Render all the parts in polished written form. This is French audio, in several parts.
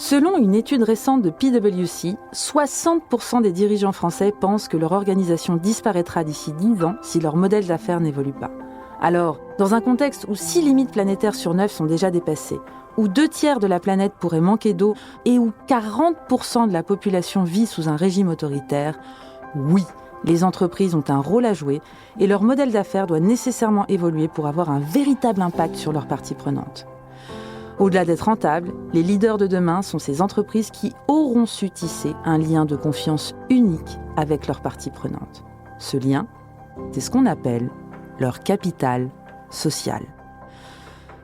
Selon une étude récente de PwC, 60% des dirigeants français pensent que leur organisation disparaîtra d'ici 10 ans si leur modèle d'affaires n'évolue pas. Alors, dans un contexte où 6 limites planétaires sur 9 sont déjà dépassées, où 2/3 de la planète pourrait manquer d'eau et où 40% de la population vit sous un régime autoritaire, oui, les entreprises ont un rôle à jouer et leur modèle d'affaires doit nécessairement évoluer pour avoir un véritable impact sur leurs parties prenantes. Au-delà d'être rentables, les leaders de demain sont ces entreprises qui auront su tisser un lien de confiance unique avec leurs parties prenantes. Ce lien, c'est ce qu'on appelle leur capital social.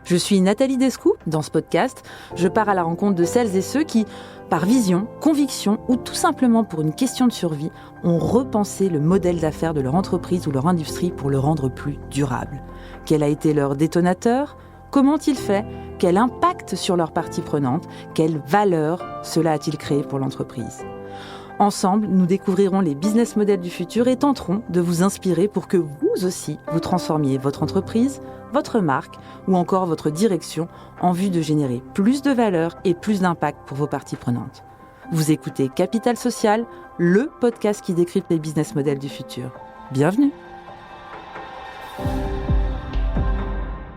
Je suis Nathalie Descoux. Dans ce podcast, je pars à la rencontre de celles et ceux qui, par vision, conviction ou tout simplement pour une question de survie, ont repensé le modèle d'affaires de leur entreprise ou leur industrie pour le rendre plus durable. Quel a été leur détonateur ? Comment ont-ils fait ? Quel impact sur leurs parties prenantes ? Quelle valeur cela a-t-il créé pour l'entreprise ? Ensemble, nous découvrirons les business models du futur et tenterons de vous inspirer pour que vous aussi, vous transformiez votre entreprise, votre marque ou encore votre direction en vue de générer plus de valeur et plus d'impact pour vos parties prenantes. Vous écoutez Capital Social, le podcast qui décrypte les business models du futur. Bienvenue!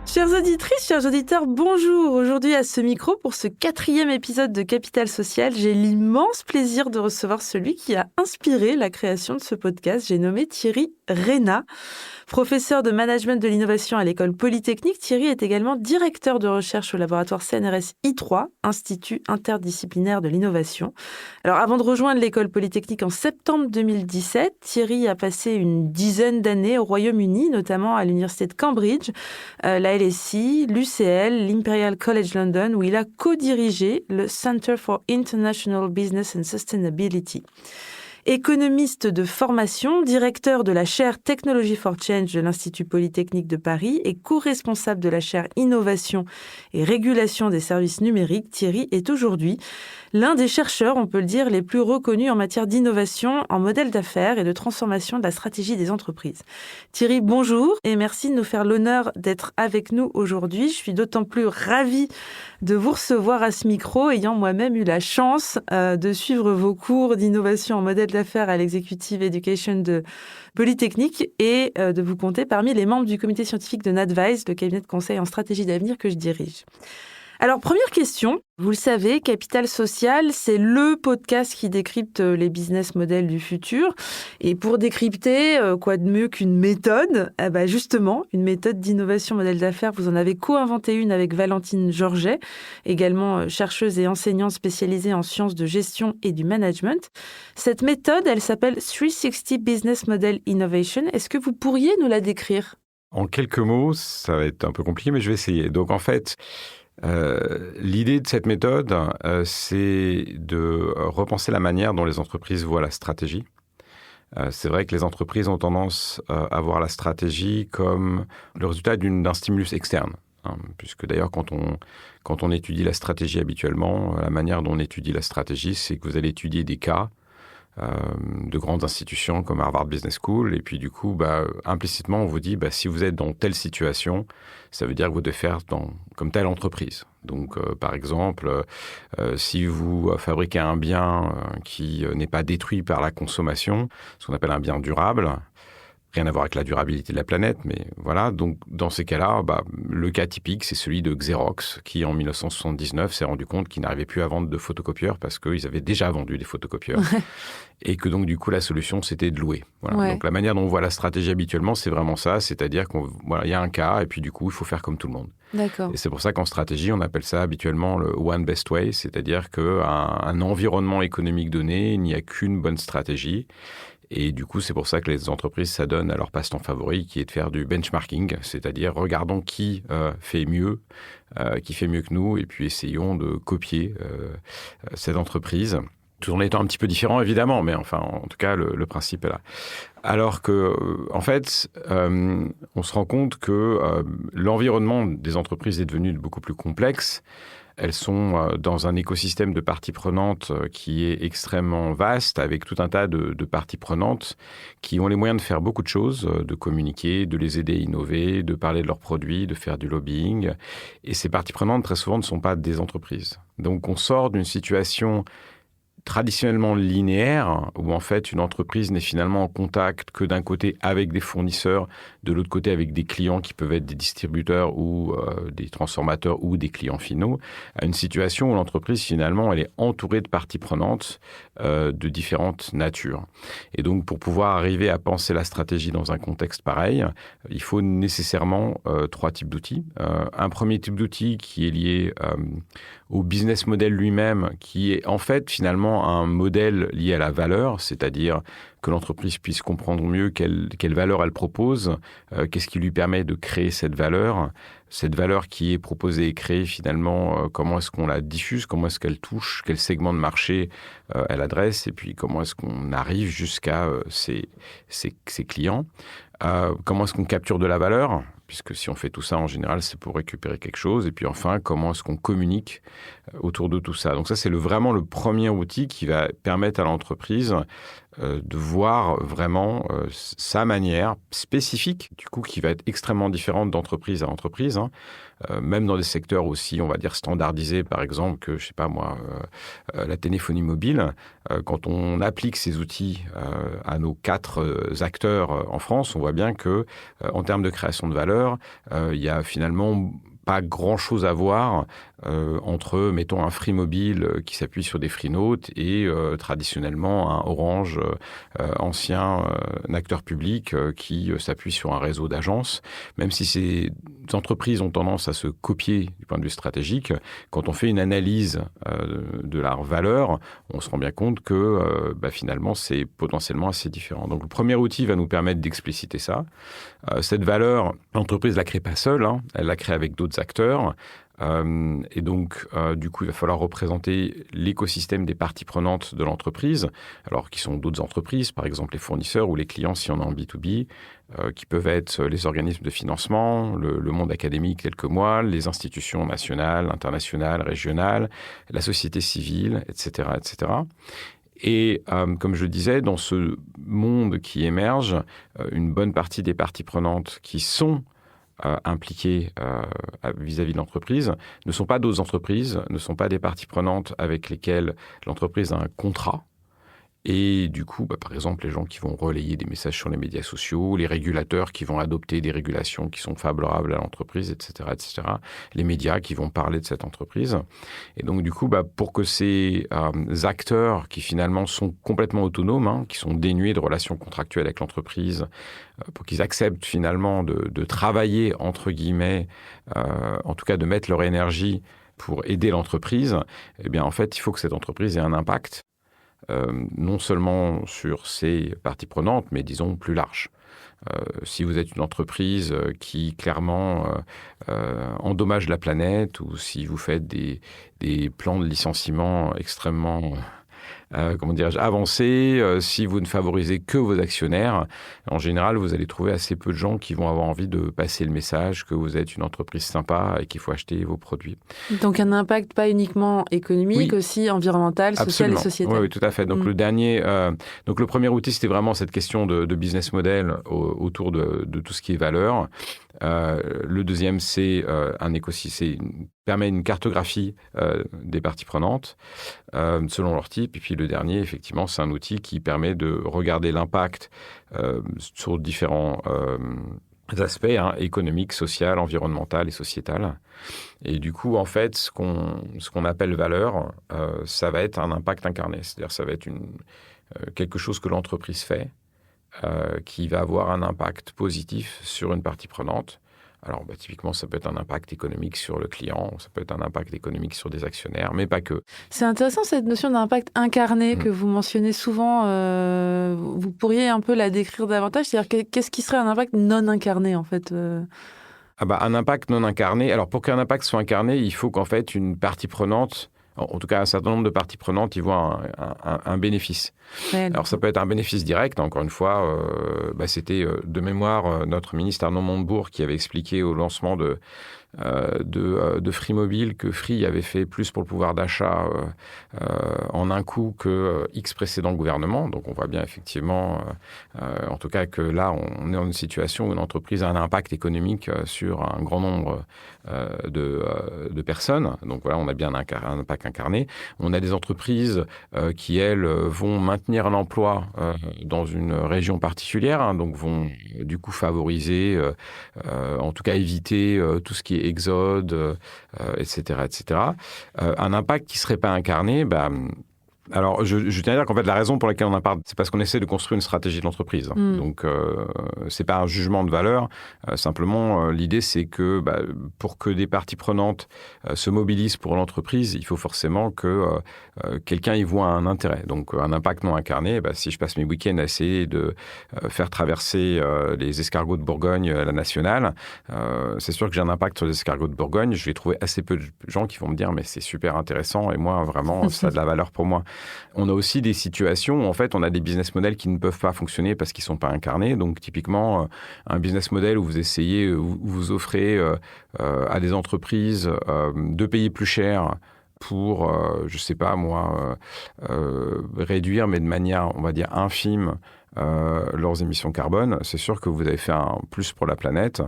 Chères auditrices, chers auditeurs, bonjour. Aujourd'hui à ce micro, pour ce 4e épisode de Capital Social, j'ai l'immense plaisir de recevoir celui qui a inspiré la création de ce podcast. J'ai nommé Thierry Reyna. Professeur de management de l'innovation à l'école Polytechnique, Thierry est également directeur de recherche au laboratoire CNRS I3, Institut interdisciplinaire de l'innovation. Alors, avant de rejoindre l'école Polytechnique en septembre 2017, Thierry a passé une dizaine d'années au Royaume-Uni, notamment à l'université de Cambridge, la LSE, l'UCL, l'Imperial College London, où il a co-dirigé le Center for International Business and Sustainability. Économiste de formation, directeur de la chaire Technology for Change de l'Institut Polytechnique de Paris et co-responsable de la chaire Innovation et Régulation des services numériques, Thierry est aujourd'hui l'un des chercheurs, on peut le dire, les plus reconnus en matière d'innovation, en modèle d'affaires et de transformation de la stratégie des entreprises. Thierry, bonjour et merci de nous faire l'honneur d'être avec nous aujourd'hui. Je suis d'autant plus ravie de vous recevoir à ce micro, ayant moi-même eu la chance de suivre vos cours d'innovation en modèle d'affaires à l'Executive Education de Polytechnique et de vous compter parmi les membres du comité scientifique de NADVISE, le cabinet de conseil en stratégie d'avenir que je dirige. Alors, première question, vous le savez, Capital Social, c'est le podcast qui décrypte les business models du futur. Et pour décrypter, quoi de mieux qu'une méthode ? Justement, une méthode d'innovation modèle d'affaires, vous en avez co-inventé une avec Valentine Georget, également chercheuse et enseignante spécialisée en sciences de gestion et du management. Cette méthode, elle s'appelle 360 Business Model Innovation. Est-ce que vous pourriez nous la décrire ? En quelques mots, ça va être un peu compliqué, mais je vais essayer. Donc en fait, l'idée de cette méthode, c'est de repenser la manière dont les entreprises voient la stratégie. C'est vrai que les entreprises ont tendance à voir la stratégie comme le résultat d'un stimulus externe. Puisque d'ailleurs, quand on étudie la stratégie habituellement, la manière dont on étudie la stratégie, c'est que vous allez étudier des cas de grandes institutions comme Harvard Business School. Et puis du coup, implicitement, on vous dit, si vous êtes dans telle situation, ça veut dire que vous devez faire comme telle entreprise. Donc, par exemple, si vous fabriquez un bien qui n'est pas détruit par la consommation, ce qu'on appelle un bien durable, rien à voir avec la durabilité de la planète, mais voilà. Donc, dans ces cas-là, le cas typique, c'est celui de Xerox, qui, en 1979, s'est rendu compte qu'il n'arrivait plus à vendre de photocopieurs parce qu'ils avaient déjà vendu des photocopieurs. Et que donc, du coup, la solution, c'était de louer. Voilà. Ouais. Donc, la manière dont on voit la stratégie habituellement, c'est vraiment ça. C'est-à-dire qu'il y a un cas, et puis du coup, il faut faire comme tout le monde. D'accord. Et c'est pour ça qu'en stratégie, on appelle ça habituellement le one best way, c'est-à-dire qu'un environnement économique donné, il n'y a qu'une bonne stratégie. Et du coup, c'est pour ça que les entreprises s'adonnent à leur passe-temps favori, qui est de faire du benchmarking, c'est-à-dire regardons qui fait mieux que nous, et puis essayons de copier cette entreprise, tout en étant un petit peu différent, évidemment, mais enfin, en tout cas, le principe est là. Alors que, en fait, on se rend compte que l'environnement des entreprises est devenu beaucoup plus complexe, Elles sont dans un écosystème de parties prenantes qui est extrêmement vaste, avec tout un tas de parties prenantes qui ont les moyens de faire beaucoup de choses, de communiquer, de les aider à innover, de parler de leurs produits, de faire du lobbying. Et ces parties prenantes, très souvent, ne sont pas des entreprises. Donc, on sort d'une situation traditionnellement linéaire, où en fait une entreprise n'est finalement en contact que d'un côté avec des fournisseurs, de l'autre côté avec des clients qui peuvent être des distributeurs ou des transformateurs ou des clients finaux, à une situation où l'entreprise finalement elle est entourée de parties prenantes de différentes natures. Et donc pour pouvoir arriver à penser la stratégie dans un contexte pareil, il faut nécessairement trois types d'outils. Un premier type d'outil qui est lié au business model lui-même, qui est en fait finalement un modèle lié à la valeur, c'est-à-dire que l'entreprise puisse comprendre mieux quelle valeur elle propose, qu'est-ce qui lui permet de créer cette valeur qui est proposée et créée finalement, comment est-ce qu'on la diffuse, comment est-ce qu'elle touche, quel segment de marché elle adresse, et puis comment est-ce qu'on arrive jusqu'à ses clients. Comment est-ce qu'on capture de la valeur ? Puisque si on fait tout ça, en général, c'est pour récupérer quelque chose. Et puis enfin, comment est-ce qu'on communique autour de tout ça ? Donc ça, c'est vraiment le premier outil qui va permettre à l'entreprise de voir vraiment sa manière spécifique, du coup, qui va être extrêmement différente d'entreprise à entreprise, hein. Même dans des secteurs aussi, on va dire, standardisés, par exemple, que, je sais pas moi, la téléphonie mobile. Quand on applique ces outils à nos 4 acteurs en France, on voit bien que, en termes de création de valeur, il y a finalement pas grand-chose à voir entre, mettons, un Free Mobile qui s'appuie sur des Freenote et traditionnellement un Orange, ancien acteur public qui s'appuie sur un réseau d'agences. Même si ces entreprises ont tendance à se copier du point de vue stratégique, quand on fait une analyse de leur valeur, on se rend bien compte que finalement, c'est potentiellement assez différent. Donc, le premier outil va nous permettre d'expliciter ça. Cette valeur, l'entreprise ne la crée pas seule, hein, elle la crée avec d'autres acteurs. Et donc, du coup, il va falloir représenter l'écosystème des parties prenantes de l'entreprise, alors qui sont d'autres entreprises, par exemple les fournisseurs ou les clients si on est en B2B, qui peuvent être les organismes de financement, le monde académique tel que moi, les institutions nationales, internationales, régionales, la société civile, etc., etc. Et comme je le disais, dans ce monde qui émerge, une bonne partie des parties prenantes qui sont impliquées vis-à-vis de l'entreprise ne sont pas d'autres entreprises, ne sont pas des parties prenantes avec lesquelles l'entreprise a un contrat. Et du coup, par exemple, les gens qui vont relayer des messages sur les médias sociaux, les régulateurs qui vont adopter des régulations qui sont favorables à l'entreprise, etc., etc., les médias qui vont parler de cette entreprise. Et donc, du coup, pour que ces acteurs qui finalement sont complètement autonomes, hein, qui sont dénués de relations contractuelles avec l'entreprise, pour qu'ils acceptent finalement de travailler, entre guillemets, en tout cas de mettre leur énergie pour aider l'entreprise, eh bien, en fait, il faut que cette entreprise ait un impact. Non seulement sur ses parties prenantes, mais disons plus large. Si vous êtes une entreprise qui clairement endommage la planète, ou si vous faites des plans de licenciement extrêmement avancés, si vous ne favorisez que vos actionnaires, en général, vous allez trouver assez peu de gens qui vont avoir envie de passer le message que vous êtes une entreprise sympa et qu'il faut acheter vos produits. Donc un impact pas uniquement économique, oui, aussi environnemental, social et sociétal. Oui, tout à fait. Donc le premier outil, c'était vraiment cette question de business model autour de tout ce qui est valeur. Le deuxième, c'est un écosystème, permet une cartographie des parties prenantes selon leur type. Et puis le dernier, effectivement, c'est un outil qui permet de regarder l'impact sur différents aspects, hein, économiques, social, environnemental et sociétal. Et du coup, en fait, ce qu'on appelle valeur, ça va être un impact incarné. C'est-à-dire ça va être quelque chose que l'entreprise fait, qui va avoir un impact positif sur une partie prenante. Alors, typiquement, ça peut être un impact économique sur le client, ça peut être un impact économique sur des actionnaires, mais pas que. C'est intéressant cette notion d'impact incarné que vous mentionnez souvent. Vous pourriez un peu la décrire davantage? C'est-à-dire, qu'est-ce qui serait un impact non incarné, en fait Un impact non incarné. Alors, pour qu'un impact soit incarné, il faut qu'en fait, une partie prenante... en tout cas un certain nombre de parties prenantes y voient un bénéfice. Alors ça peut être un bénéfice direct, encore une fois, c'était de mémoire notre ministre Arnaud Montebourg qui avait expliqué au lancement de Free Mobile que Free avait fait plus pour le pouvoir d'achat en un coup que X précédent gouvernement. Donc on voit bien effectivement, en tout cas que là on est dans une situation où une entreprise a un impact économique sur un grand nombre de personnes. Donc voilà, on a bien un impact incarné. On a des entreprises qui, elles, vont maintenir l'emploi dans une région particulière, hein, donc vont du coup favoriser, en tout cas éviter tout ce qui est exode, etc., etc. Un impact qui ne serait pas incarné, alors, je tiens à dire qu'en fait, la raison pour laquelle on en parle, c'est parce qu'on essaie de construire une stratégie de l'entreprise. Donc, c'est pas un jugement de valeur. Simplement, l'idée, c'est que pour que des parties prenantes se mobilisent pour l'entreprise, il faut forcément que quelqu'un y voit un intérêt. Donc, un impact non incarné, si je passe mes week-ends à essayer de faire traverser les escargots de Bourgogne à la nationale, c'est sûr que j'ai un impact sur les escargots de Bourgogne. Je vais trouver assez peu de gens qui vont me dire « mais c'est super intéressant et moi, vraiment, ça a de la valeur pour moi ». On a aussi des situations où, en fait, on a des business models qui ne peuvent pas fonctionner parce qu'ils ne sont pas incarnés. Donc, typiquement, un business model où vous essayez, où vous offrez à des entreprises de payer plus cher pour, je ne sais pas moi, réduire, mais de manière, on va dire, infime, leurs émissions carbone, c'est sûr que vous avez fait un plus pour la planète,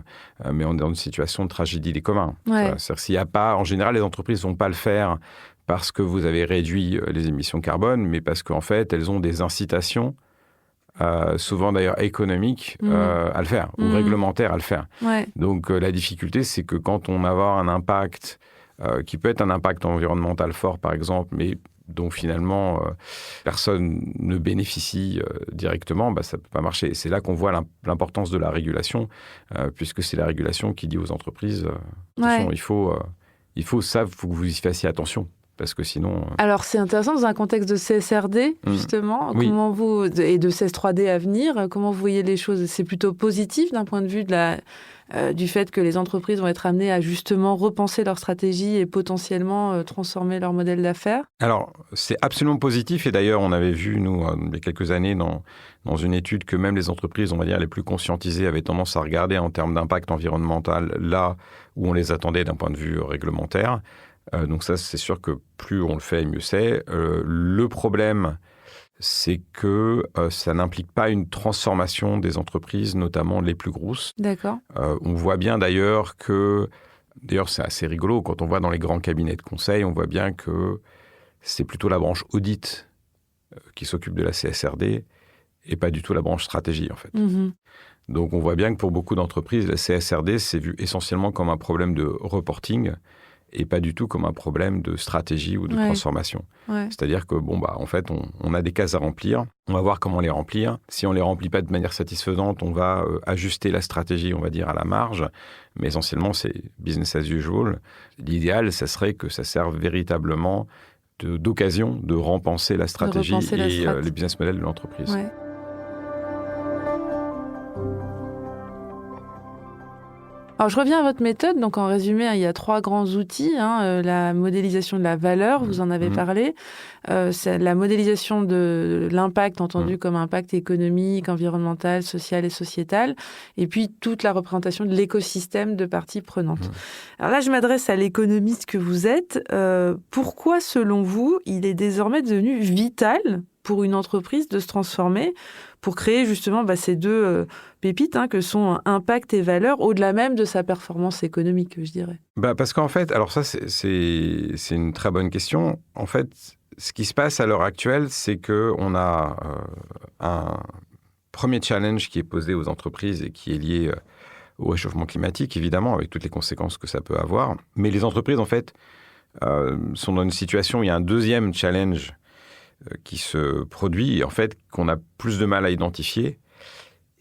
mais on est dans une situation de tragédie des communs. Ouais. C'est-à-dire s'il n'y a pas, en général, les entreprises ne vont pas le faire parce que vous avez réduit les émissions carbone, mais parce qu'en fait, elles ont des incitations, souvent d'ailleurs économiques, à le faire, ou réglementaires à le faire. Ouais. Donc la difficulté, c'est que quand on va avoir un impact, qui peut être un impact environnemental fort, par exemple, mais dont finalement personne ne bénéficie directement, ça ne peut pas marcher. Et c'est là qu'on voit l'importance de la régulation, puisque c'est la régulation qui dit aux entreprises, attention, il faut que vous y fassiez attention. Parce que sinon... Alors, c'est intéressant, dans un contexte de CSRD, justement, oui. comment vous, et de CS3D à venir, comment vous voyez les choses? C'est plutôt positif d'un point de vue du fait que les entreprises vont être amenées à justement repenser leur stratégie et potentiellement transformer leur modèle d'affaires? Alors, c'est absolument positif. Et d'ailleurs, on avait vu, nous, il y a quelques années, dans une étude, que même les entreprises, on va dire, les plus conscientisées avaient tendance à regarder en termes d'impact environnemental là où on les attendait d'un point de vue réglementaire. Donc ça, c'est sûr que plus on le fait, mieux c'est. Le problème, c'est que ça n'implique pas une transformation des entreprises, notamment les plus grosses. D'accord. On voit bien d'ailleurs que... D'ailleurs, c'est assez rigolo. Quand on voit dans les grands cabinets de conseil, on voit bien que c'est plutôt la branche audit qui s'occupe de la CSRD et pas du tout la branche stratégie, en fait. Donc, on voit bien que pour beaucoup d'entreprises, la CSRD, c'est vu essentiellement comme un problème de reporting et pas du tout comme un problème de stratégie ou de transformation. Ouais. C'est-à-dire que, en fait, on a des cases à remplir. On va voir comment les remplir. Si on ne les remplit pas de manière satisfaisante, on va ajuster la stratégie, on va dire, à la marge. Mais essentiellement, c'est business as usual. L'idéal, ça serait que ça serve véritablement d'occasion de repenser la stratégie et les business models de l'entreprise. Ouais. Alors, je reviens à votre méthode. Donc, en résumé, il y a 3 grands outils. La modélisation de la valeur, vous en avez parlé. C'est la modélisation de l'impact, entendu comme impact économique, environnemental, social et sociétal. Et puis, toute la représentation de l'écosystème de parties prenantes. Alors là, je m'adresse à l'économiste que vous êtes. Pourquoi, selon vous, il est désormais devenu vital pour une entreprise de se transformer pour créer justement ces 2 pépites que sont impact et valeur, au-delà même de sa performance économique, je dirais? Parce qu'en fait, alors ça, c'est une très bonne question. En fait, ce qui se passe à l'heure actuelle, c'est qu'on a un premier challenge qui est posé aux entreprises et qui est lié au réchauffement climatique, évidemment, avec toutes les conséquences que ça peut avoir. Mais les entreprises, en fait, sont dans une situation où il y a un deuxième challenge qui se produit, en fait, qu'on a plus de mal à identifier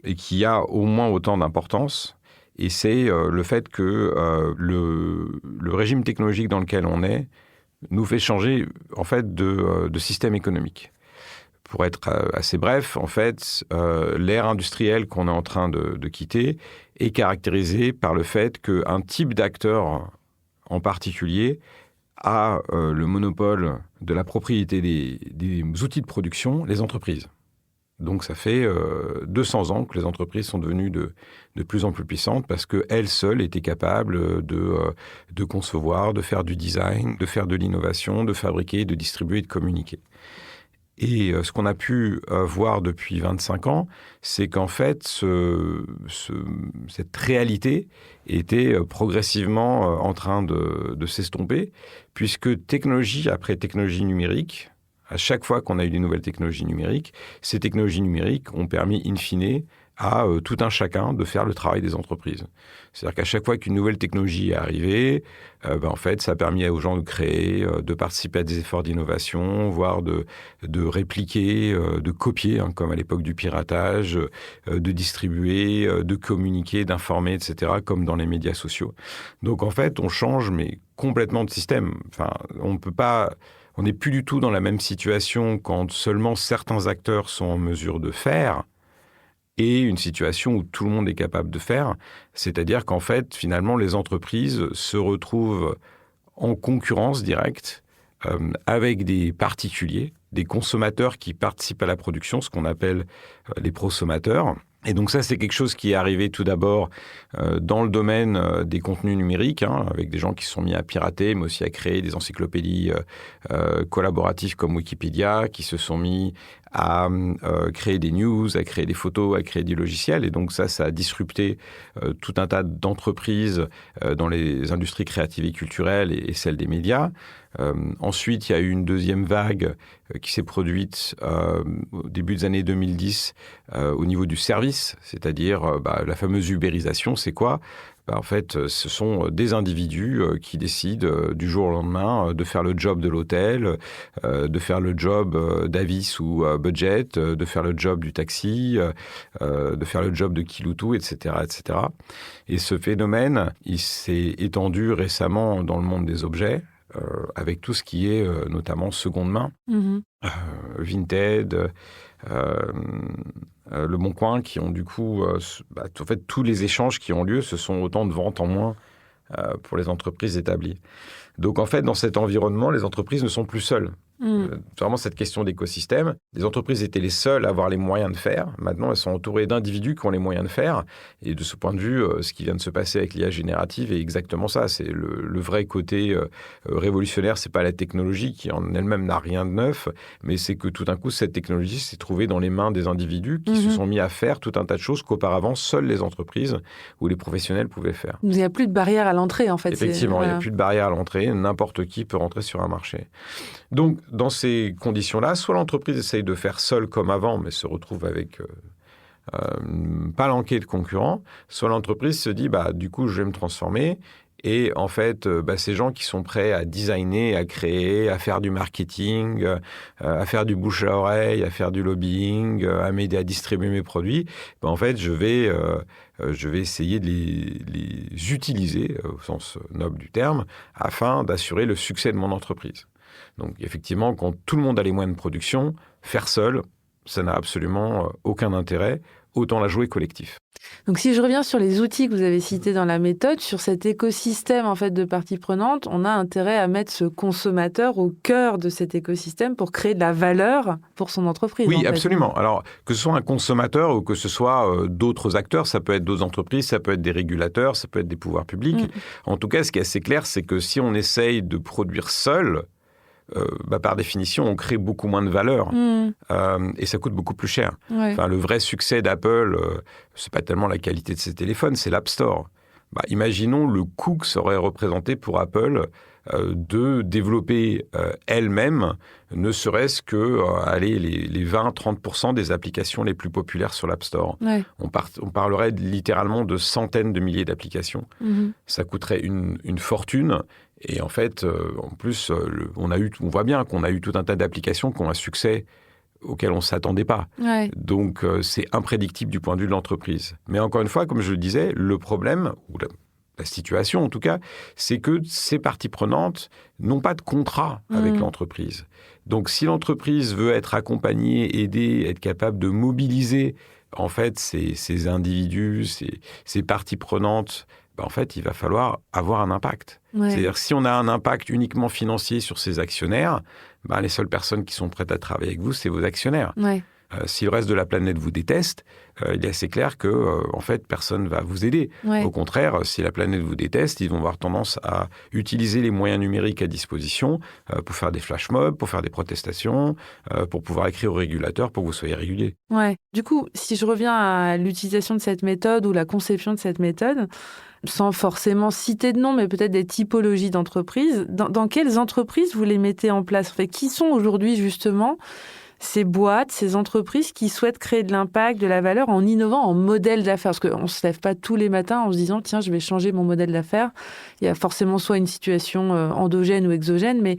et qui a au moins autant d'importance. Et c'est le fait que le régime technologique dans lequel on est nous fait changer, en fait, de système économique. Pour être assez bref, en fait, l'ère industrielle qu'on est en train de quitter est caractérisée par le fait qu'un type d'acteur en particulier a le monopole de la propriété des outils de production, les entreprises. Donc ça fait 200 ans que les entreprises sont devenues de plus en plus puissantes parce qu'elles seules étaient capables de concevoir, de faire du design, de faire de l'innovation, de fabriquer, de distribuer et de communiquer. Et ce qu'on a pu voir depuis 25 ans, c'est qu'en fait, cette réalité était progressivement en train de s'estomper, puisque technologie après technologie numérique, à chaque fois qu'on a eu des nouvelles technologies numériques, ces technologies numériques ont permis, in fine, à tout un chacun de faire le travail des entreprises. C'est-à-dire qu'à chaque fois qu'une nouvelle technologie est arrivée, en fait, ça a permis aux gens de créer, de participer à des efforts d'innovation, voire de répliquer, de copier, comme à l'époque du piratage, de distribuer, de communiquer, d'informer, etc., comme dans les médias sociaux. Donc, en fait, on change, mais complètement de système. Enfin, on n'est plus du tout dans la même situation quand seulement certains acteurs sont en mesure de faire et une situation où tout le monde est capable de faire. C'est-à-dire qu'en fait, finalement, les entreprises se retrouvent en concurrence directe avec des particuliers, des consommateurs qui participent à la production, ce qu'on appelle les prosommateurs. Et donc ça, c'est quelque chose qui est arrivé tout d'abord dans le domaine des contenus numériques, avec des gens qui se sont mis à pirater, mais aussi à créer des encyclopédies collaboratives comme Wikipédia, qui se sont mis à créer des news, à créer des photos, à créer des logiciels. Et donc ça a disrupté tout un tas d'entreprises dans les industries créatives et culturelles et celles des médias. Ensuite, il y a eu une deuxième vague qui s'est produite au début des années 2010 au niveau du service, c'est-à-dire la fameuse ubérisation. C'est quoi ? En fait, ce sont des individus qui décident du jour au lendemain de faire le job de l'hôtel, de faire le job d'Avis ou Budget, de faire le job du taxi, de faire le job de Kiloutou, etc., etc. Et ce phénomène, il s'est étendu récemment dans le monde des objets, avec tout ce qui est notamment seconde main, Vinted, Le Bon Coin, qui ont du coup... en fait, tous les échanges qui ont lieu, ce sont autant de ventes en moins pour les entreprises établies. Donc en fait, dans cet environnement, les entreprises ne sont plus seules. Vraiment cette question d'écosystème. Les entreprises étaient les seules à avoir les moyens de faire. Maintenant, elles sont entourées d'individus qui ont les moyens de faire. Et de ce point de vue, ce qui vient de se passer avec l'IA générative est exactement ça. C'est le vrai côté révolutionnaire. C'est pas la technologie qui en elle-même n'a rien de neuf, mais c'est que tout d'un coup, cette technologie s'est trouvée dans les mains des individus qui se sont mis à faire tout un tas de choses qu'auparavant, seules les entreprises ou les professionnels pouvaient faire. Il n'y a plus de barrière à l'entrée, en fait. Effectivement, il n'y a plus de barrière à l'entrée. N'importe qui peut rentrer sur un marché. Donc, dans ces conditions-là, soit l'entreprise essaye de faire seule comme avant, mais se retrouve avec une palanquée de concurrents, soit l'entreprise se dit, du coup, je vais me transformer. Et en fait, ces gens qui sont prêts à designer, à créer, à faire du marketing, à faire du bouche à oreille, à faire du lobbying, à m'aider à distribuer mes produits, en fait, je vais essayer de les utiliser, au sens noble du terme, afin d'assurer le succès de mon entreprise. Donc, effectivement, quand tout le monde a les moyens de production, faire seul, ça n'a absolument aucun intérêt. Autant la jouer collectif. Donc, si je reviens sur les outils que vous avez cités dans la méthode, sur cet écosystème en fait de parties prenantes, on a intérêt à mettre ce consommateur au cœur de cet écosystème pour créer de la valeur pour son entreprise. Oui, absolument. Alors, que ce soit un consommateur ou que ce soit d'autres acteurs, ça peut être d'autres entreprises, ça peut être des régulateurs, ça peut être des pouvoirs publics. En tout cas, ce qui est assez clair, c'est que si on essaye de produire seul, par définition, on crée beaucoup moins de valeur et ça coûte beaucoup plus cher. Ouais. Enfin, le vrai succès d'Apple, c'est pas tellement la qualité de ses téléphones, c'est l'App Store. Imaginons le coût que ça aurait représenté pour Apple de développer elle-même, ne serait-ce que les 20-30% des applications les plus populaires sur l'App Store. Ouais. On parlerait littéralement de centaines de milliers d'applications. Ça coûterait une fortune. Et en fait, en plus, on voit bien qu'on a eu tout un tas d'applications qui ont un succès auquel on ne s'attendait pas. Ouais. Donc, c'est imprédictible du point de vue de l'entreprise. Mais encore une fois, comme je le disais, le problème, ou la situation en tout cas, c'est que ces parties prenantes n'ont pas de contrat avec l'entreprise. Donc, si l'entreprise veut être accompagnée, aidée, être capable de mobiliser en fait ces individus, ces parties prenantes en fait, il va falloir avoir un impact. Ouais. C'est-à-dire, si on a un impact uniquement financier sur ses actionnaires, les seules personnes qui sont prêtes à travailler avec vous, c'est vos actionnaires. Ouais. Si le reste de la planète vous déteste, il est assez clair que, en fait, personne ne va vous aider. Ouais. Au contraire, si la planète vous déteste, ils vont avoir tendance à utiliser les moyens numériques à disposition pour faire des flash mobs, pour faire des protestations, pour pouvoir écrire aux régulateurs pour que vous soyez régulier. Ouais. Du coup, si je reviens à l'utilisation de cette méthode ou la conception de cette méthode, sans forcément citer de nom, mais peut-être des typologies d'entreprises, dans quelles entreprises vous les mettez en place? En fait, qui sont aujourd'hui justement ces boîtes, ces entreprises qui souhaitent créer de l'impact, de la valeur en innovant en modèle d'affaires? Parce qu'on ne se lève pas tous les matins en se disant « Tiens, je vais changer mon modèle d'affaires ». Il y a forcément soit une situation endogène ou exogène, mais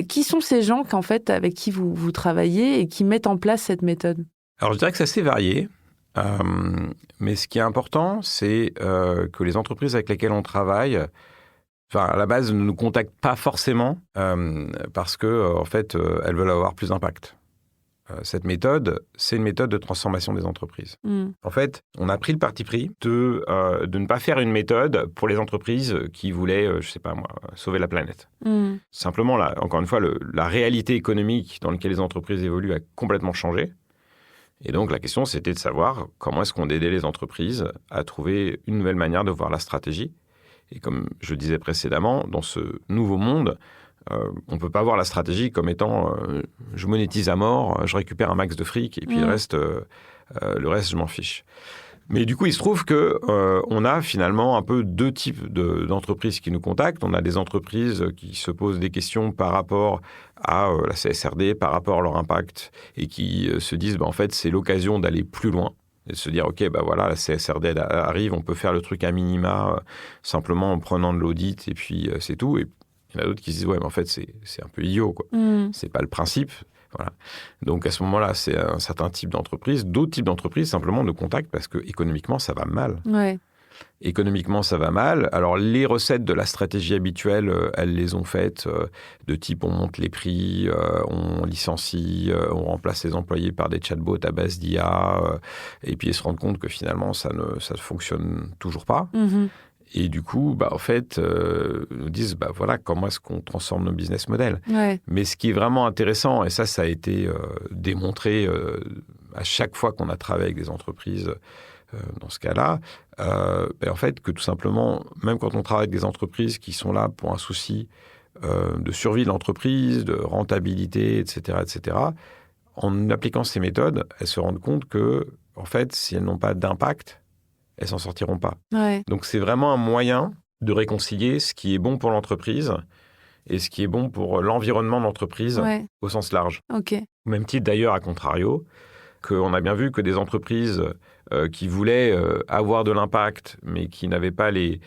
qui sont ces gens qu'en fait, avec qui vous travaillez et qui mettent en place cette méthode? Alors, je dirais que c'est assez varié. Mais ce qui est important, c'est que les entreprises avec lesquelles on travaille, à la base, ne nous contactent pas forcément parce que, en fait, elles veulent avoir plus d'impact. Cette méthode, c'est une méthode de transformation des entreprises. En fait, on a pris le parti pris de ne pas faire une méthode pour les entreprises qui voulaient, je sais pas moi, sauver la planète. Simplement, là, encore une fois, la réalité économique dans laquelle les entreprises évoluent a complètement changé. Et donc, la question, c'était de savoir comment est-ce qu'on aidait les entreprises à trouver une nouvelle manière de voir la stratégie. Et comme je disais précédemment, dans ce nouveau monde, on ne peut pas voir la stratégie comme étant je monétise à mort, je récupère un max de fric et puis le reste, je m'en fiche. Mais du coup, il se trouve qu'on a finalement un peu deux types d'entreprises qui nous contactent. On a des entreprises qui se posent des questions par rapport à la CSRD, par rapport à leur impact et qui se disent en fait, c'est l'occasion d'aller plus loin. Et de se dire, OK, voilà, la CSRD arrive, on peut faire le truc à minima simplement en prenant de l'audit et puis c'est tout. Et il y en a d'autres qui se disent, ouais, mais en fait, c'est un peu idiot, quoi. C'est pas le principe. Voilà. Donc, à ce moment-là, c'est un certain type d'entreprise. D'autres types d'entreprises, simplement, nous contactent parce que économiquement, ça va mal. Ouais. Économiquement, ça va mal. Alors, les recettes de la stratégie habituelle, elles les ont faites de type on monte les prix, on licencie, on remplace les employés par des chatbots à base d'IA, et puis ils se rendent compte que finalement, ça ne fonctionne toujours pas. Et du coup, en fait, nous disent, voilà, comment est-ce qu'on transforme nos business models. Ouais. Mais ce qui est vraiment intéressant, et ça a été démontré à chaque fois qu'on a travaillé avec des entreprises dans ce cas-là, en fait, que tout simplement, même quand on travaille avec des entreprises qui sont là pour un souci de survie de l'entreprise, de rentabilité, etc., en appliquant ces méthodes, elles se rendent compte que, en fait, si elles n'ont pas d'impact, elles s'en sortiront pas. Ouais. Donc, c'est vraiment un moyen de réconcilier ce qui est bon pour l'entreprise et ce qui est bon pour l'environnement de l'entreprise au sens large. OK. Au même titre, d'ailleurs, à contrario, qu'on a bien vu que des entreprises qui voulaient avoir de l'impact, mais qui n'avaient pas les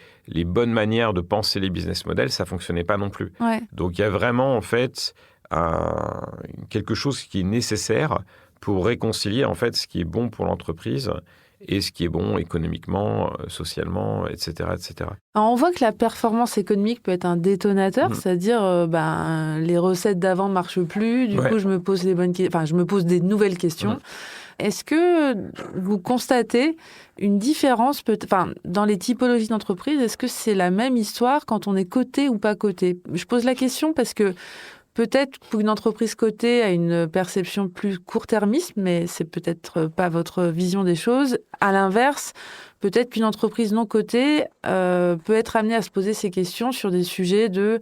bonnes manières de penser les business models, ça ne fonctionnait pas non plus. Ouais. Donc, il y a vraiment, en fait, quelque chose qui est nécessaire pour réconcilier, en fait, ce qui est bon pour l'entreprise et ce qui est bon économiquement, socialement, etc., etc. Alors, on voit que la performance économique peut être un détonateur, c'est-à-dire les recettes d'avant ne marchent plus, du coup je me pose des nouvelles questions. Est-ce que vous constatez une différence dans les typologies d'entreprises? Est-ce que c'est la même histoire quand on est coté ou pas coté? Je pose la question parce que peut-être qu'une entreprise cotée a une perception plus court-termiste, mais c'est peut-être pas votre vision des choses. À l'inverse, peut-être qu'une entreprise non cotée peut être amenée à se poser ces questions sur des sujets de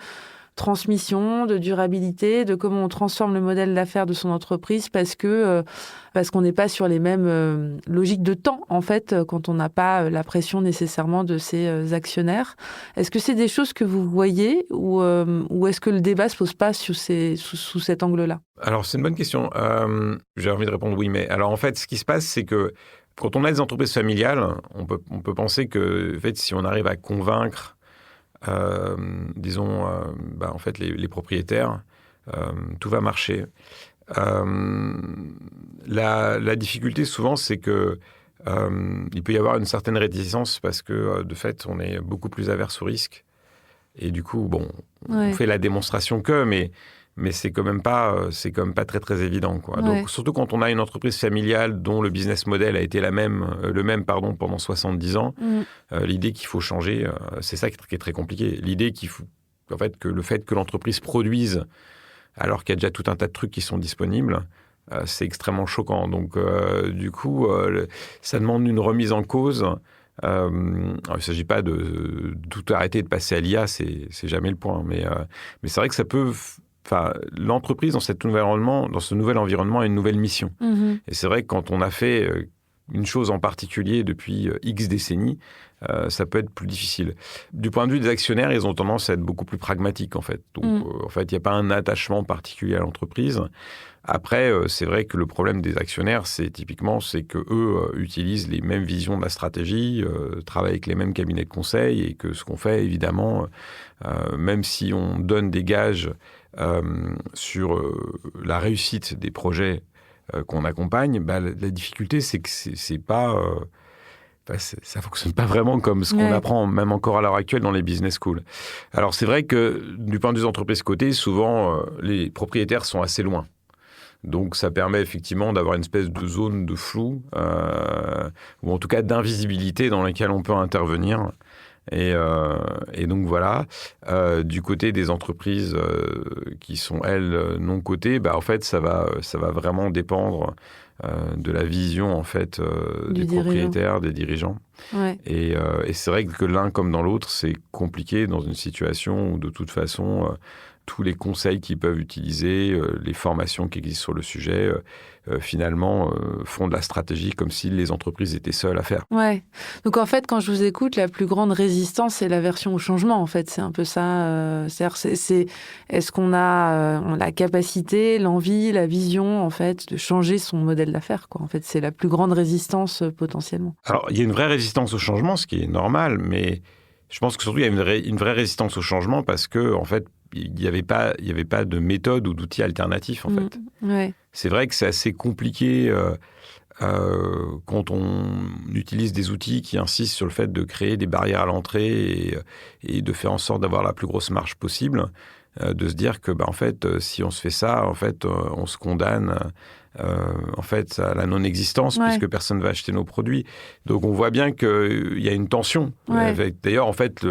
transmission, de durabilité, de comment on transforme le modèle d'affaires de son entreprise parce qu'on n'est pas sur les mêmes logiques de temps, en fait, quand on n'a pas la pression nécessairement de ses actionnaires. Est-ce que c'est des choses que vous voyez ou est-ce que le débat ne se pose pas sous cet angle-là? Alors, c'est une bonne question. J'ai envie de répondre oui, mais alors en fait, ce qui se passe, c'est que quand on a des entreprises familiales, on peut penser que en fait, si on arrive à convaincre en fait, les propriétaires, tout va marcher. La difficulté, souvent, c'est que il peut y avoir une certaine réticence parce que, de fait, on est beaucoup plus averse au risque. Et du coup, on fait la démonstration mais mais c'est quand même pas très très évident, quoi. Donc surtout quand on a une entreprise familiale dont le business model a été le même pendant 70 ans, l'idée qu'il faut changer, c'est ça qui est très compliqué. L'idée que le fait que l'entreprise produise alors qu'il y a déjà tout un tas de trucs qui sont disponibles, c'est extrêmement choquant. Donc du coup, ça demande une remise en cause. Alors, il ne s'agit pas de tout arrêter de passer à l'IA, c'est jamais le point. Mais c'est vrai que ça peut... l'entreprise, dans ce nouvel environnement, a une nouvelle mission. Et c'est vrai que quand on a fait une chose en particulier depuis X décennies, ça peut être plus difficile. Du point de vue des actionnaires, ils ont tendance à être beaucoup plus pragmatiques, en fait. Donc, en fait, il n'y a pas un attachement particulier à l'entreprise. Après, c'est vrai que le problème des actionnaires, c'est qu'eux utilisent les mêmes visions de la stratégie, travaillent avec les mêmes cabinets de conseil, et que ce qu'on fait, évidemment, même si on donne des gages sur la réussite des projets qu'on accompagne, la difficulté, c'est que c'est pas... ça fonctionne pas vraiment comme ce qu'on apprend, même encore à l'heure actuelle, dans les business schools. Alors, c'est vrai que, du point de vue des entreprises cotées, souvent, les propriétaires sont assez loin. Donc, ça permet effectivement d'avoir une espèce de zone de flou, ou en tout cas d'invisibilité dans laquelle on peut intervenir. Et donc, voilà. Du côté des entreprises qui sont, elles, non cotées, en fait, ça va vraiment dépendre de la vision, en fait, des propriétaires, des dirigeants. Ouais. Et c'est vrai que l'un comme dans l'autre, c'est compliqué dans une situation où, de toute façon, tous les conseils qu'ils peuvent utiliser, les formations qui existent sur le sujet, finalement, font de la stratégie comme si les entreprises étaient seules à faire. Ouais. Donc, en fait, quand je vous écoute, la plus grande résistance, c'est l'aversion au changement, en fait. C'est un peu ça. Est-ce qu'on a la capacité, l'envie, la vision, en fait, de changer son modèle d'affaires, quoi. En fait, c'est la plus grande résistance potentiellement. Alors, il y a une vraie résistance au changement, ce qui est normal, mais je pense que surtout, il y a une vraie résistance au changement parce que, en fait, il n'y avait pas de méthode ou d'outils alternatifs, en fait. Ouais. C'est vrai que c'est assez compliqué quand on utilise des outils qui insistent sur le fait de créer des barrières à l'entrée et de faire en sorte d'avoir la plus grosse marge possible, de se dire que, en fait, si on se fait ça, en fait, on se condamne en fait, à la non-existence, puisque personne ne va acheter nos produits. Donc, on voit bien qu'il y a une tension. Ouais. D'ailleurs, en fait,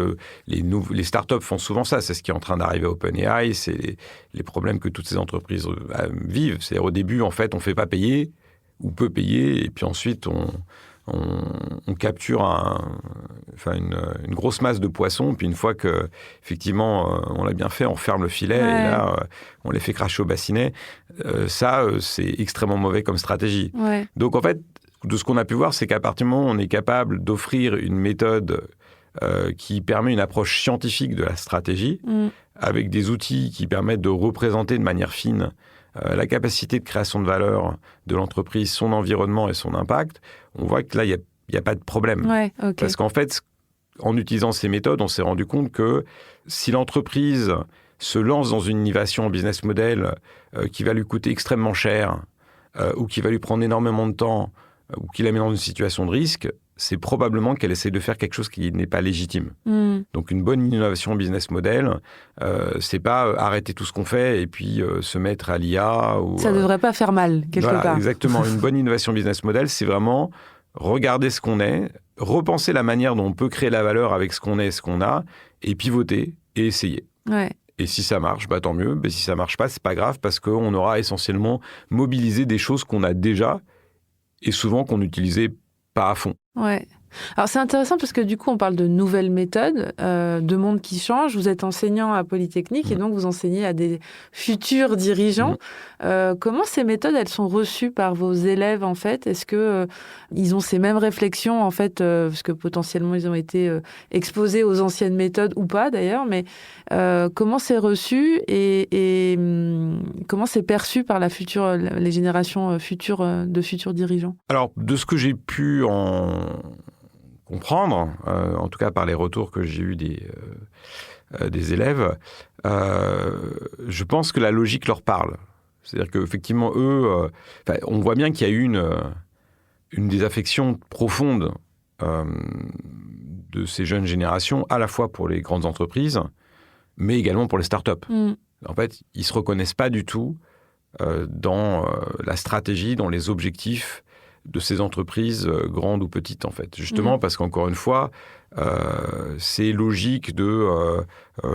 les startups font souvent ça. C'est ce qui est en train d'arriver à OpenAI. C'est les problèmes que toutes ces entreprises vivent. C'est-à-dire, au début, en fait, on ne fait pas payer ou peu payer, et puis ensuite, on capture une grosse masse de poissons, puis une fois que effectivement on l'a bien fait, on ferme le filet et là on les fait cracher au bassinet. C'est extrêmement mauvais comme stratégie. Ouais. Donc en fait, de ce qu'on a pu voir, c'est qu'à partir du moment où on est capable d'offrir une méthode qui permet une approche scientifique de la stratégie, avec des outils qui permettent de représenter de manière fine la capacité de création de valeur de l'entreprise, son environnement et son impact, on voit que là, il n'y a pas de problème. Ouais, okay. Parce qu'en fait, en utilisant ces méthodes, on s'est rendu compte que si l'entreprise se lance dans une innovation en business model qui va lui coûter extrêmement cher ou qui va lui prendre énormément de temps ou qui la met dans une situation de risque, c'est probablement qu'elle essaie de faire quelque chose qui n'est pas légitime. Donc, une bonne innovation business model, c'est pas arrêter tout ce qu'on fait et puis se mettre à l'IA. Ça devrait pas faire mal, quelque part. Exactement. Une bonne innovation business model, c'est vraiment regarder ce qu'on est, repenser la manière dont on peut créer la valeur avec ce qu'on est et ce qu'on a, et pivoter et essayer. Ouais. Et si ça marche, tant mieux. Mais si ça marche pas, c'est pas grave parce qu'on aura essentiellement mobilisé des choses qu'on a déjà et souvent qu'on n'utilisait pas à fond. Ouais. Alors, c'est intéressant parce que du coup, on parle de nouvelles méthodes, de monde qui change. Vous êtes enseignant à Polytechnique et donc vous enseignez à des futurs dirigeants. Comment ces méthodes, elles sont reçues par vos élèves, en fait? Est-ce que ils ont ces mêmes réflexions, en fait, parce que potentiellement, ils ont été exposés aux anciennes méthodes ou pas, d'ailleurs, mais comment c'est reçu et comment c'est perçu par les générations futures de futurs dirigeants? Alors, de ce que j'ai pu comprendre, en tout cas par les retours que j'ai eus des élèves, je pense que la logique leur parle. C'est-à-dire qu'effectivement, eux, on voit bien qu'il y a eu une désaffection profonde de ces jeunes générations, à la fois pour les grandes entreprises, mais également pour les startups. En fait, ils ne se reconnaissent pas du tout dans la stratégie, dans les objectifs de ces entreprises grandes ou petites, en fait. Justement parce qu'encore une fois, c'est logique de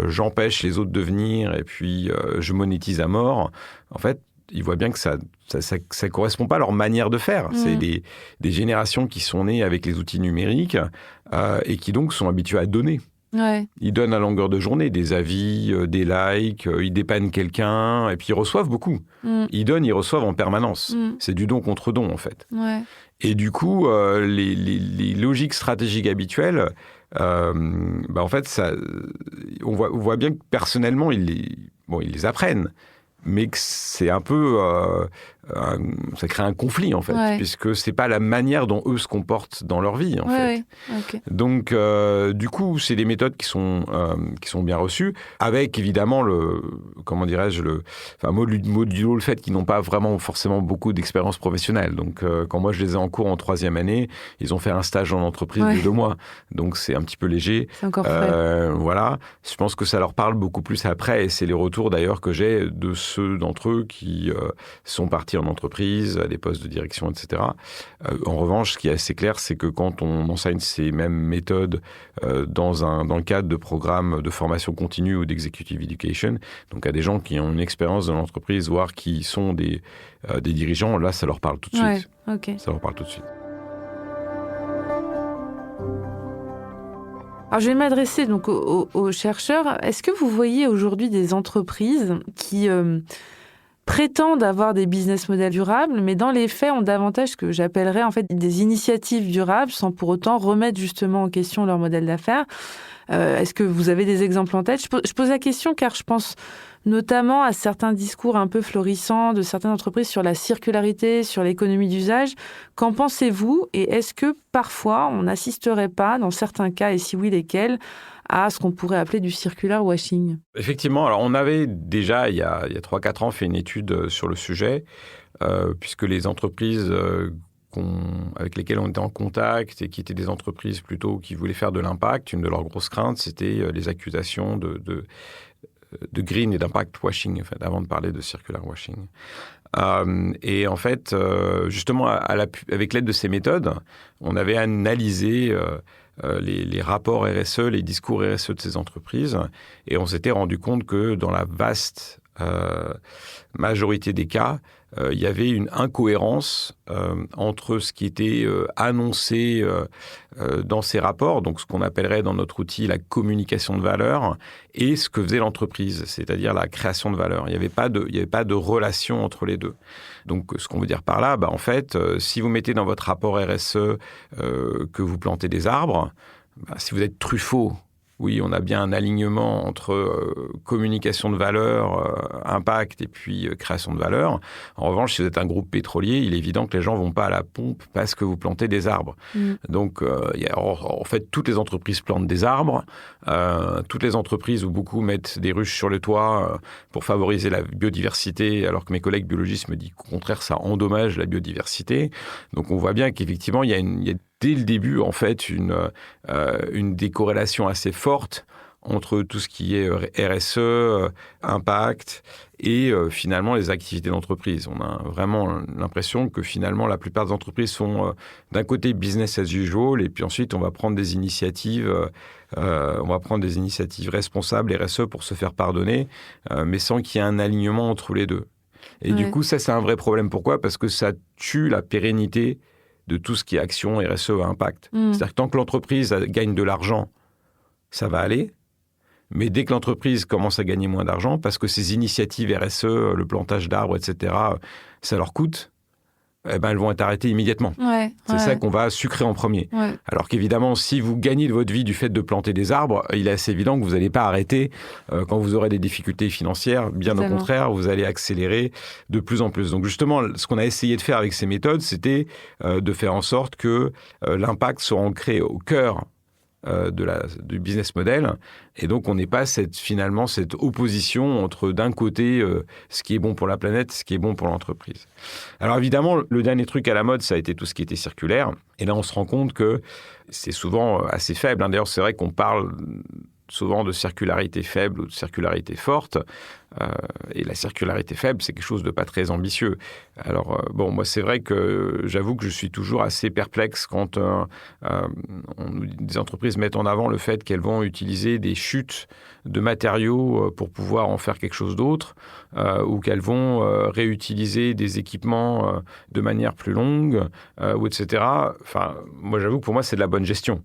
j'empêche les autres de venir et puis je monétise à mort. En fait, ils voient bien que ça correspond pas à leur manière de faire. C'est des générations qui sont nées avec les outils numériques et qui donc sont habituées à donner. Ouais. Ils donnent à longueur de journée des avis, des likes, ils dépannent quelqu'un, et puis ils reçoivent beaucoup. Ils donnent, ils reçoivent en permanence. C'est du don contre don, en fait. Ouais. Et du coup, les logiques stratégiques habituelles, en fait, on voit bien que personnellement, ils les apprennent, mais que c'est un peu... ça crée un conflit, en fait, puisque c'est pas la manière dont eux se comportent dans leur vie, en fait. Okay. Donc, du coup, c'est des méthodes qui sont bien reçues, avec évidemment modulo le fait qu'ils n'ont pas vraiment forcément beaucoup d'expérience professionnelle. Donc, quand moi je les ai en cours en 3e année, ils ont fait un stage en entreprise de 2 mois. Donc, c'est un petit peu léger. C'est encore frais. Voilà. Je pense que ça leur parle beaucoup plus après, et c'est les retours d'ailleurs que j'ai de ceux d'entre eux qui sont partis en entreprise, à des postes de direction, etc. En revanche, ce qui est assez clair, c'est que quand on enseigne ces mêmes méthodes dans le cadre de programmes de formation continue ou d'executive education, donc à des gens qui ont une expérience dans l'entreprise, voire qui sont des dirigeants, là, ça leur parle tout de suite. Okay. Ça leur parle tout de suite. Alors, je vais m'adresser donc aux chercheurs. Est-ce que vous voyez aujourd'hui des entreprises qui prétendent avoir des business models durables, mais dans les faits ont davantage ce que j'appellerais en fait des initiatives durables, sans pour autant remettre justement en question leur modèle d'affaires? Est-ce que vous avez des exemples en tête? Je pose la question car je pense notamment à certains discours un peu florissants de certaines entreprises sur la circularité, sur l'économie d'usage. Qu'en pensez-vous? Et est-ce que parfois on n'assisterait pas, dans certains cas, et si oui, lesquels, à ce qu'on pourrait appeler du circular washing? Effectivement, alors on avait déjà, il y a 3-4 ans, fait une étude sur le sujet, puisque les entreprises avec lesquelles on était en contact et qui étaient des entreprises plutôt qui voulaient faire de l'impact, une de leurs grosses craintes, c'était les accusations de green et d'impact washing, en fait, avant de parler de circular washing. Et en fait, justement, avec l'aide de ces méthodes, on avait analysé les rapports RSE, les discours RSE de ces entreprises, et on s'était rendu compte que dans la vaste majorité des cas, il y avait une incohérence entre ce qui était annoncé dans ces rapports, donc ce qu'on appellerait dans notre outil la communication de valeur, et ce que faisait l'entreprise, c'est-à-dire la création de valeur. Il n'y avait pas de relation entre les deux. Donc, ce qu'on veut dire par là, en fait, si vous mettez dans votre rapport RSE que vous plantez des arbres, si vous êtes Truffaut, oui, on a bien un alignement entre communication de valeur, impact et puis création de valeur. En revanche, si vous êtes un groupe pétrolier, il est évident que les gens ne vont pas à la pompe parce que vous plantez des arbres. Donc, en fait, toutes les entreprises plantent des arbres. Toutes les entreprises où beaucoup mettent des ruches sur le toit pour favoriser la biodiversité, alors que mes collègues biologistes me disent qu'au contraire, ça endommage la biodiversité. Donc, on voit bien qu'effectivement, il y a dès le début, en fait, une décorrélation assez forte entre tout ce qui est RSE, impact et finalement les activités d'entreprise. On a vraiment l'impression que finalement la plupart des entreprises sont d'un côté business as usual et puis ensuite on va prendre des initiatives responsables RSE pour se faire pardonner, mais sans qu'il y ait un alignement entre les deux. Et du coup, ça c'est un vrai problème. Pourquoi ? Parce que ça tue la pérennité de tout ce qui est action RSE à impact. C'est-à-dire que tant que l'entreprise gagne de l'argent, ça va aller. Mais dès que l'entreprise commence à gagner moins d'argent, parce que ces initiatives RSE, le plantage d'arbres, etc., ça leur coûte, elles vont être arrêtées immédiatement. C'est ça qu'on va sucrer en premier. Alors qu'évidemment, si vous gagnez de votre vie du fait de planter des arbres, il est assez évident que vous n'allez pas arrêter quand vous aurez des difficultés financières. Bien au contraire, vous allez accélérer de plus en plus. Donc justement, ce qu'on a essayé de faire avec ces méthodes, c'était de faire en sorte que l'impact soit ancré au cœur du business model. Et donc, on n'est pas cette opposition entre, d'un côté, ce qui est bon pour la planète, ce qui est bon pour l'entreprise. Alors, évidemment, le dernier truc à la mode, ça a été tout ce qui était circulaire. Et là, on se rend compte que c'est souvent assez faible. D'ailleurs, c'est vrai qu'on parle souvent de circularité faible ou de circularité forte. Et la circularité faible, c'est quelque chose de pas très ambitieux. Alors, moi, c'est vrai que j'avoue que je suis toujours assez perplexe quand des entreprises mettent en avant le fait qu'elles vont utiliser des chutes de matériaux pour pouvoir en faire quelque chose d'autre, ou qu'elles vont réutiliser des équipements de manière plus longue, ou etc. Enfin, moi, j'avoue que pour moi, c'est de la bonne gestion.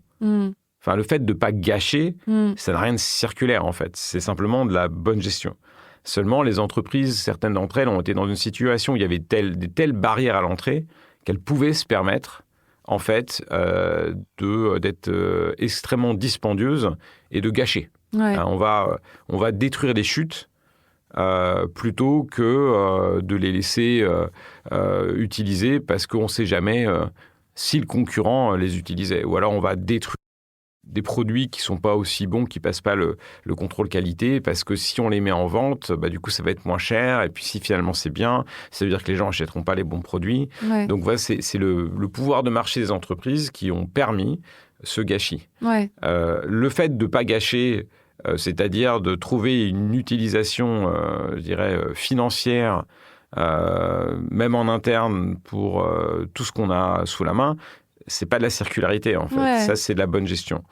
Enfin, le fait de ne pas gâcher, ça n'a rien de circulaire, en fait. C'est simplement de la bonne gestion. Seulement, les entreprises, certaines d'entre elles, ont été dans une situation où il y avait des telles barrières à l'entrée qu'elles pouvaient se permettre, en fait, d'être extrêmement dispendieuses et de gâcher. Ouais. On va détruire des chutes plutôt que de les laisser utiliser parce qu'on ne sait jamais si le concurrent les utilisait. Ou alors, on va détruire des produits qui ne sont pas aussi bons, qui ne passent pas le contrôle qualité, parce que si on les met en vente, du coup, ça va être moins cher. Et puis, si finalement c'est bien, ça veut dire que les gens n'achèteront pas les bons produits. Ouais. Donc, voilà, c'est le pouvoir de marché des entreprises qui ont permis ce gâchis. Ouais. Le fait de ne pas gâcher, c'est-à-dire de trouver une utilisation, je dirais, financière, même en interne, pour tout ce qu'on a sous la main, c'est pas de la circularité, en fait. Ouais. Ça, c'est de la bonne gestion.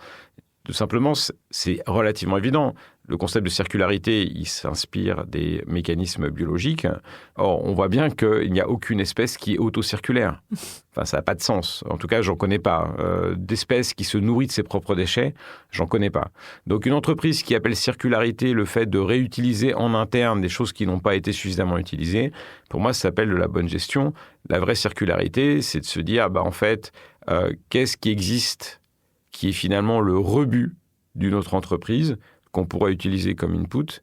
Tout simplement, c'est relativement évident. Le concept de circularité, il s'inspire des mécanismes biologiques. Or, on voit bien qu'il n'y a aucune espèce qui est auto-circulaire. Enfin, ça n'a pas de sens. En tout cas, j'en connais pas. D'espèces qui se nourrissent de ses propres déchets, j'en connais pas. Donc, une entreprise qui appelle circularité le fait de réutiliser en interne des choses qui n'ont pas été suffisamment utilisées, pour moi, ça s'appelle de la bonne gestion. La vraie circularité, c'est de se dire, en fait, qu'est-ce qui existe qui est finalement le rebut d'une autre entreprise qu'on pourrait utiliser comme input,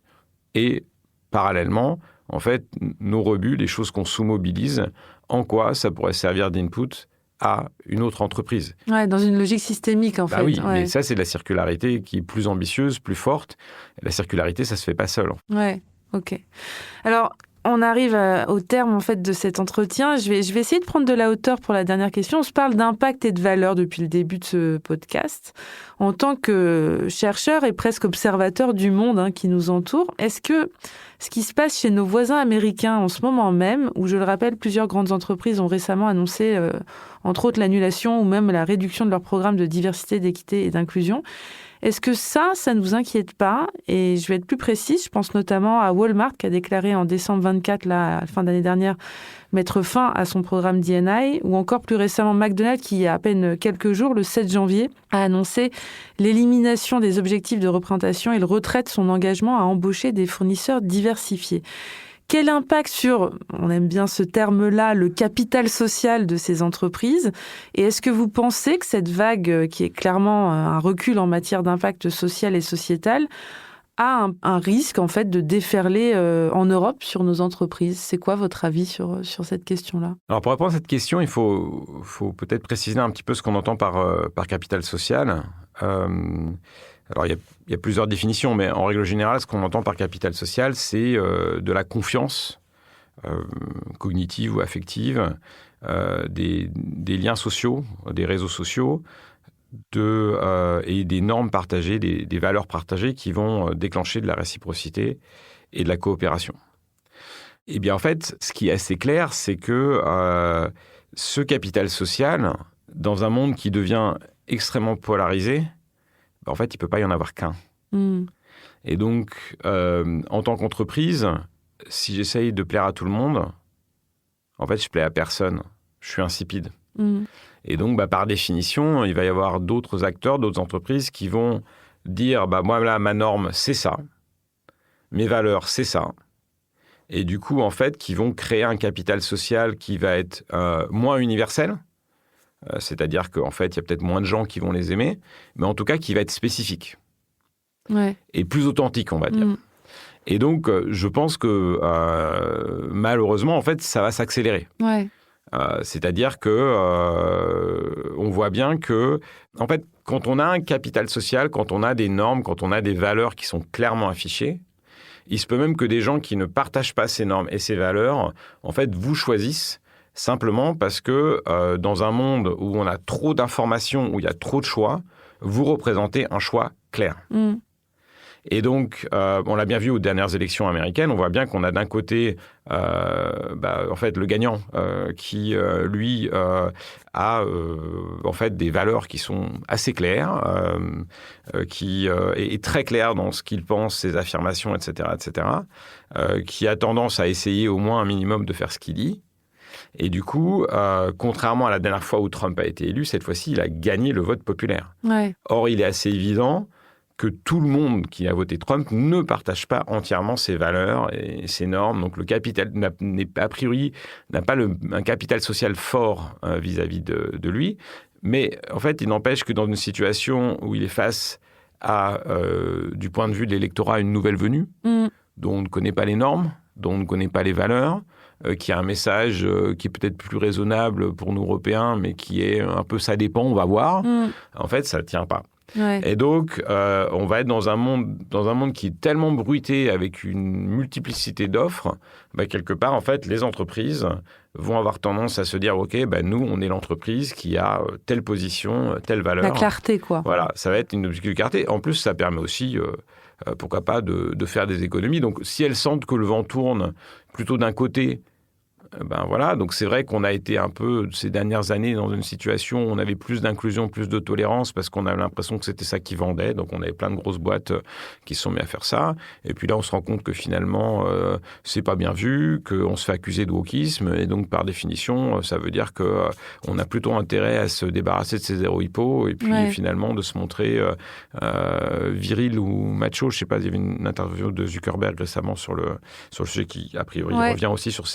et parallèlement, en fait, nos rebuts, les choses qu'on sous-mobilise, en quoi ça pourrait servir d'input à une autre entreprise. Ouais, dans une logique systémique, en fait. Oui, ouais. mais ça, c'est de la circularité qui est plus ambitieuse, plus forte. La circularité, ça se fait pas seul. Ouais, ok. Alors, on arrive au terme en fait de cet entretien. Je vais essayer de prendre de la hauteur pour la dernière question. On se parle d'impact et de valeur depuis le début de ce podcast. En tant que chercheur et presque observateur du monde qui nous entoure, est-ce que ce qui se passe chez nos voisins américains en ce moment même, où je le rappelle, plusieurs grandes entreprises ont récemment annoncé, entre autres, l'annulation ou même la réduction de leur programme de diversité, d'équité et d'inclusion, est-ce que ça ne vous inquiète pas? Et je vais être plus précise, je pense notamment à Walmart qui a déclaré en décembre 24, à la fin d'année dernière, mettre fin à son programme D&I, ou encore plus récemment McDonald's qui, il y a à peine quelques jours, le 7 janvier, a annoncé l'élimination des objectifs de représentation et le retrait de son engagement à embaucher des fournisseurs diversifiés. Quel impact sur, on aime bien ce terme-là, le capital social de ces entreprises? Et est-ce que vous pensez que cette vague, qui est clairement un recul en matière d'impact social et sociétal, a un risque en fait de déferler en Europe sur nos entreprises? C'est quoi votre avis sur cette question-là? Alors pour répondre à cette question, il faut peut-être préciser un petit peu ce qu'on entend par capital social. Alors, il y a plusieurs définitions, mais en règle générale, ce qu'on entend par capital social, c'est de la confiance cognitive ou affective, des liens sociaux, des réseaux sociaux, et des normes partagées, des valeurs partagées qui vont déclencher de la réciprocité et de la coopération. Eh bien, en fait, ce qui est assez clair, c'est que ce capital social, dans un monde qui devient extrêmement polarisé, en fait, il ne peut pas y en avoir qu'un. Et donc, en tant qu'entreprise, si j'essaye de plaire à tout le monde, en fait, je plais à personne. Je suis insipide. Et donc, par définition, il va y avoir d'autres acteurs, d'autres entreprises qui vont dire, moi, là, ma norme, c'est ça. Mes valeurs, c'est ça. Et du coup, en fait, qui vont créer un capital social qui va être moins universel. C'est-à-dire qu'en fait, il y a peut-être moins de gens qui vont les aimer, mais en tout cas, qui va être spécifique. Ouais. Et plus authentique, on va dire. Et donc, je pense que malheureusement, en fait, ça va s'accélérer. Ouais. C'est-à-dire que on voit bien que, en fait, quand on a un capital social, quand on a des normes, quand on a des valeurs qui sont clairement affichées, il se peut même que des gens qui ne partagent pas ces normes et ces valeurs, en fait, vous choisissent simplement parce que dans un monde où on a trop d'informations, où il y a trop de choix, vous représentez un choix clair. Et donc, on l'a bien vu aux dernières élections américaines, on voit bien qu'on a d'un côté, en fait, le gagnant qui, lui, a en fait des valeurs qui sont assez claires, qui est très clair dans ce qu'il pense, ses affirmations, etc., qui a tendance à essayer au moins un minimum de faire ce qu'il dit. Et du coup, contrairement à la dernière fois où Trump a été élu, cette fois-ci, il a gagné le vote populaire. Ouais. Or, il est assez évident que tout le monde qui a voté Trump ne partage pas entièrement ses valeurs et ses normes. Donc, le capital, a priori, n'a pas un capital social fort vis-à-vis de lui. Mais en fait, il n'empêche que dans une situation où il est face à, du point de vue de l'électorat, une nouvelle venue, dont on ne connaît pas les normes, dont on ne connaît pas les valeurs, qui a un message qui est peut-être plus raisonnable pour nous Européens, mais qui est un peu « ça dépend, on va voir », en fait, ça ne tient pas. Ouais. Et donc, on va être dans un monde qui est tellement bruité avec une multiplicité d'offres, quelque part, en fait, les entreprises vont avoir tendance à se dire « Ok, nous, on est l'entreprise qui a telle position, telle valeur. » La clarté, quoi. Voilà, ça va être une objectif de clarté. En plus, ça permet aussi, pourquoi pas, de faire des économies. Donc, si elles sentent que le vent tourne plutôt d'un côté, voilà. Donc, c'est vrai qu'on a été un peu, ces dernières années, dans une situation où on avait plus d'inclusion, plus de tolérance, parce qu'on avait l'impression que c'était ça qui vendait. Donc, on avait plein de grosses boîtes qui se sont mis à faire ça. Et puis là, on se rend compte que finalement, c'est pas bien vu, qu'on se fait accuser de wokisme. Et donc, par définition, ça veut dire qu'on a plutôt intérêt à se débarrasser de ces zéro hippo et puis finalement de se montrer viril ou macho. Je sais pas, il y avait une interview de Zuckerberg récemment sur le sujet qui, a priori, revient aussi sur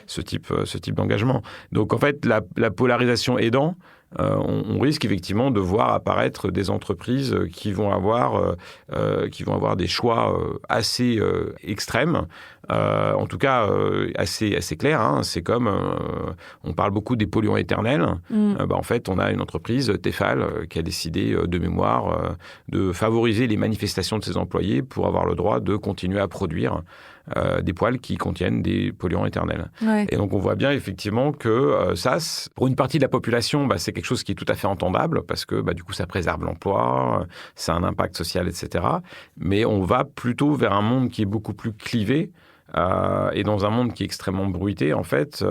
ce type d'engagement. Donc, en fait, la polarisation aidant, on risque effectivement de voir apparaître des entreprises qui vont avoir des choix assez extrêmes, en tout cas assez clairs. Hein. C'est comme, on parle beaucoup des polluants éternels. En fait, on a une entreprise, Tefal, qui a décidé de mémoire de favoriser les manifestations de ses employés pour avoir le droit de continuer à produire des poêles qui contiennent des polluants éternels. Ouais. Et donc, on voit bien effectivement que ça, pour une partie de la population, c'est quelque chose qui est tout à fait entendable parce que du coup, ça préserve l'emploi, ça a un impact social, etc. Mais on va plutôt vers un monde qui est beaucoup plus clivé. Et dans un monde qui est extrêmement bruité, en fait,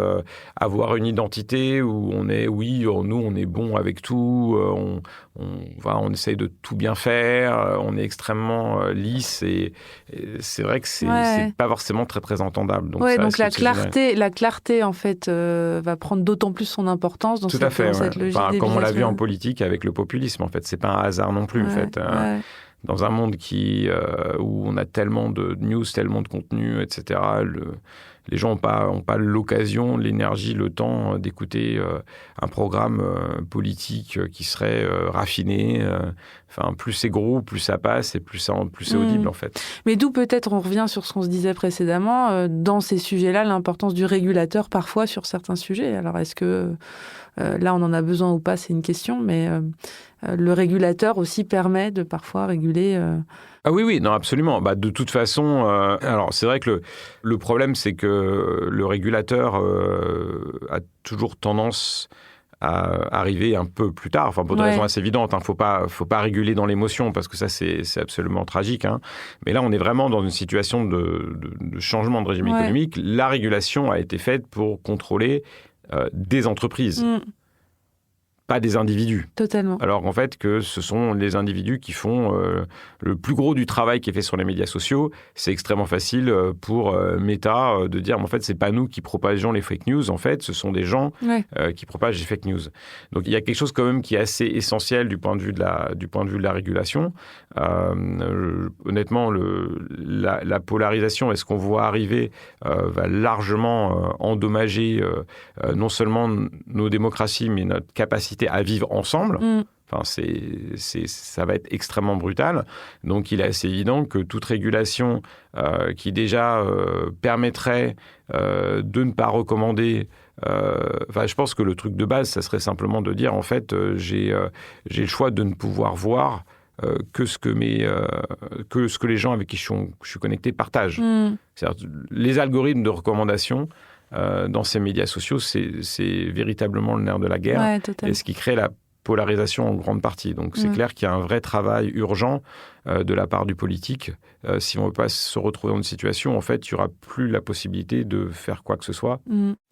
avoir une identité où on est, nous, on est bon avec tout, on essaye de tout bien faire, on est extrêmement lisse et c'est vrai que c'est pas forcément très, très entendable. Donc, donc la clarté, en fait, va prendre d'autant plus son importance dans cette logique. Comme on l'a vu en politique avec le populisme, en fait, c'est pas un hasard non plus, en fait. Dans un monde où on a tellement de news, tellement de contenu, etc., les gens n'ont pas l'occasion, l'énergie, le temps d'écouter un programme politique qui serait raffiné. Plus c'est gros, plus ça passe et plus c'est audible, en fait. Mais d'où peut-être, on revient sur ce qu'on se disait précédemment, dans ces sujets-là, l'importance du régulateur parfois sur certains sujets. Alors, est-ce que là, on en a besoin ou pas, c'est une question, mais le régulateur aussi permet de parfois réguler... Ah oui, non, absolument. De toute façon, alors c'est vrai que le problème, c'est que le régulateur a toujours tendance à arriver un peu plus tard, pour des raisons assez évidentes. Faut pas réguler dans l'émotion, parce que ça, c'est absolument tragique. Hein. Mais là, on est vraiment dans une situation de changement de régime économique. La régulation a été faite pour contrôler des entreprises. Pas des individus. Totalement. Alors en fait, que ce sont les individus qui font le plus gros du travail qui est fait sur les médias sociaux. C'est extrêmement facile pour Meta de dire, en fait, c'est pas nous qui propageons les fake news. En fait, ce sont des gens qui propagent les fake news. Donc il y a quelque chose quand même qui est assez essentiel du point de vue de la régulation. Honnêtement, la polarisation, est-ce qu'on voit arriver, va largement endommager non seulement nos démocraties, mais notre capacité à vivre ensemble. Ça va être extrêmement brutal. Donc, il est assez évident que toute régulation qui déjà permettrait de ne pas recommander... je pense que le truc de base, ça serait simplement de dire, en fait, j'ai le choix de ne pouvoir voir que ce que les gens avec qui je suis connecté partagent. C'est-à-dire, les algorithmes de recommandation dans ces médias sociaux, c'est véritablement le nerf de la guerre et ce qui crée la polarisation en grande partie. Donc, c'est clair qu'il y a un vrai travail urgent de la part du politique. Si on ne veut pas se retrouver dans une situation, en fait, il n'y aura plus la possibilité de faire quoi que ce soit.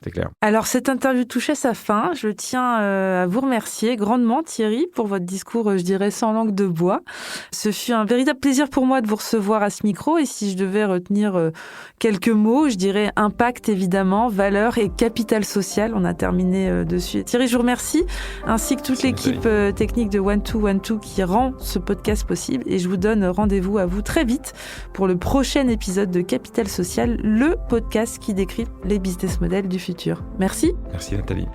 C'est clair. Alors, cette interview touche à sa fin. Je tiens à vous remercier grandement, Thierry, pour votre discours, je dirais, sans langue de bois. Ce fut un véritable plaisir pour moi de vous recevoir à ce micro. Et si je devais retenir quelques mots, je dirais impact, évidemment, valeur et capital social. On a terminé dessus. Thierry, je vous remercie, ainsi que toute l'équipe technique de One2 qui rend ce podcast possible. Et je vous donne rendez-vous à vous très vite pour le prochain épisode de Capital Social, le podcast qui décrypte les business models du futur. Merci. Merci Nathalie.